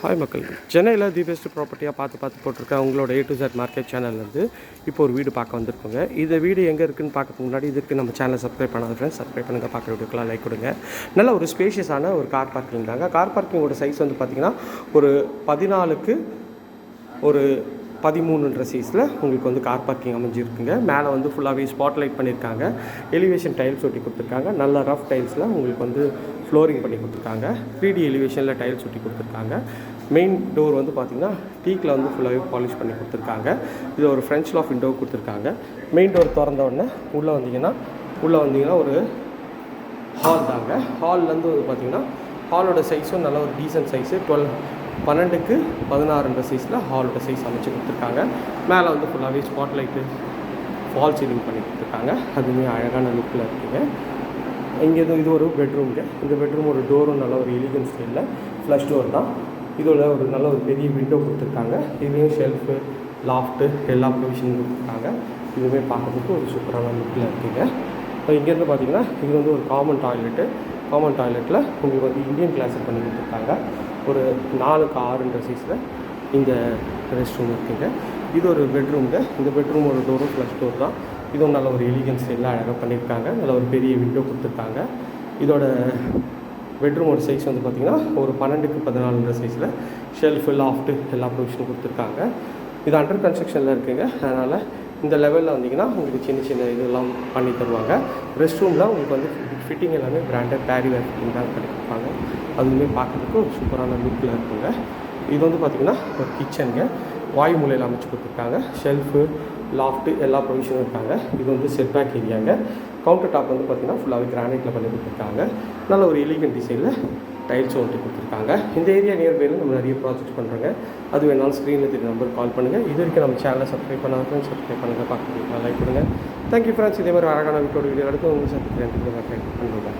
Hi மக்கள், சென்னையில் the best ப்ராப்பர்ட்டியாக பார்த்து போட்டிருக்கேன். உங்களோட A to Z மார்க்கெட் சேனல்லேருந்து இப்போ ஒரு வீடு பார்க்க வந்திருக்கோங்க. இந்த வீடு எங்கே இருக்குதுன்னு பார்க்கறதுக்கு முன்னாடி இதுக்கு நம்ம சேனலை சப்ஸ்கிரைப் பண்ணாத ஃப்ரெண்ட்ஸ் சப்ஸ்கிரைப் பண்ணுங்கள். பார்க்குற வீடியோக்கெலாம் லைக் கொடுங்க. நல்ல ஒரு ஸ்பேஷியஸான ஒரு கார் பார்க்கிங் தாங்க. கார் பார்க்கிங்கோட சைஸ் வந்து பார்த்திங்கன்னா ஒரு 14க்கு ஒரு 13ன்ற சைஸில் உங்களுக்கு வந்து கார் பார்க்கிங் அமைஞ்சிருக்குங்க. மேலே வந்து ஃபுல்லாகவே ஸ்பாட் லைட் பண்ணியிருக்காங்க. எலிவேஷன் டைல்ஸ் ஒட்டி கொடுத்துருக்காங்க. நல்ல ரஃப் டைல்ஸில் உங்களுக்கு வந்து ஃப்ளோரிங் பண்ணி கொடுத்துருக்காங்க. 3D எலிவேஷனில் டைல்ஸ் ஒட்டி கொடுத்துருக்காங்க. மெயின் டோர் வந்து பார்த்திங்கன்னா டீக்கில் வந்து ஃபுல்லாகவே பாலிஷ் பண்ணி கொடுத்துருக்காங்க. இது ஒரு ஃப்ரெஞ்ச் லாஃப் விண்டோ கொடுத்துருக்காங்க. மெயின் டோர் திறந்த உடனே உள்ளே வந்தீங்கன்னா ஒரு ஹால் தாங்க. ஹால்லேருந்து வந்து பார்த்திங்கன்னா ஹாலோட சைஸும் நல்ல ஒரு டீசன்ட் சைஸு 12க்கு 16ன்ற சைஸில் ஹாலோட சைஸ் அமைச்சு கொடுத்துருக்காங்க. மேலே வந்து ஃபுல்லாகவே ஸ்பாட் லைட்டு ஃபால் சீலிங் பண்ணி கொடுத்துருக்காங்க. அதுவுமே அழகான லுக்கில் இருக்குங்க. இங்கேருந்து இது ஒரு பெட்ரூம்ங்க. இந்த பெட்ரூம் ஒரு டோரும் நல்ல ஒரு எலிகன்ட் ஸ்டைலில் ஃப்ளஷ் டோர் தான். இதோட ஒரு நல்ல ஒரு பெரிய விண்டோ கொடுத்துருக்காங்க. இதுலேயும் ஷெல்ஃபு, லாஃப்ட்டு எல்லா ப்ரொவிஷனும் கொடுத்துருக்காங்க. இதுவுமே பார்க்குறதுக்கு ஒரு சூப்பரான லுக்கில் இருக்குங்க. இப்போ இங்கேருந்து பார்த்திங்கன்னா இது வந்து ஒரு காமன் டாய்லெட்டில் உங்களுக்கு வந்து இந்தியன் கிளாஸிக் பண்ணி கொடுத்துருக்காங்க. ஒரு 4க்கு 6ன்ற சைஸில் இந்த ரெஸ்ட் ரூம் இருக்குங்க. இது ஒரு பெட்ரூம்ங்க. இந்த பெட்ரூம் ஒரு டோரும் ஃப்ளஷ் டோர் தான். இதுவும் நல்ல ஒரு எலிகன்ஸ் எல்லாம் அழகாக பண்ணியிருக்காங்க. நல்ல ஒரு பெரிய விண்டோ கொடுத்துருக்காங்க. இதோட பெட்ரூமோட சைஸ் வந்து பார்த்திங்கன்னா ஒரு 12க்கு 14ன்ற சைஸில் ஷெல்ஃபு, லாஃப்ட்டு எல்லா ப்ரொவிஷனும் கொடுத்துருக்காங்க. இது அண்டர் கன்ஸ்ட்ரக்ஷனில் இருக்குங்க. அதனால் இந்த லெவலில் வந்திங்கன்னா உங்களுக்கு சின்ன இதெல்லாம் பண்ணி தருவாங்க. ரெஸ்ட் ரூமில் உங்களுக்கு வந்து ஃபிட்டிங் எல்லாமே பிராண்டட் பேரிவேர் ஃபிட்டிங் தான் பண்ணி கொடுப்பாங்க. அதுவுமே பார்க்குறதுக்கு ஒரு சூப்பரான லுக்கில் இருக்குங்க. இது வந்து பார்த்திங்கன்னா ஒரு கிச்சனுங்க. வாயு மூலையில் அமைச்சு கொடுத்துருக்காங்க. ஷெல்ஃபு, லாஃப்ட்டு எல்லா ப்ரொவிஷனும் இருக்காங்க. இது வந்து செட் பேக் ஏரியாங்க. கவுண்டர் டாப் வந்து பார்த்திங்கன்னா ஃபுல்லாகவே கிரானைட்டில் பண்ணி கொடுத்துருக்காங்க. நல்ல ஒரு எலிகன்ட் டிசைனில் டைல்ஸ் ஒட்டி கொடுத்துருக்காங்க. இந்த ஏரியா நியர்பையில் நம்ம நிறைய ப்ராஜெக்ட் பண்ணுறோங்க. அது வேணாலும் ஸ்க்ரீனில் தெரிய நம்பர் கால் பண்ணுங்கள். இது வரைக்கும் நம்ம சேனலை சப்ஸ்கிரைப் பண்ணாத சப்ஸ்கிரைப் பண்ணுங்கள். பார்க்குறீங்களா லைக் கொடுங்க. Thank you friends. இதே மாதிரி அழகான வீட்டோட வீடியோ எடுத்து உங்களுக்கு சப்ஸ்கிரைப் பண்ணுங்கள்.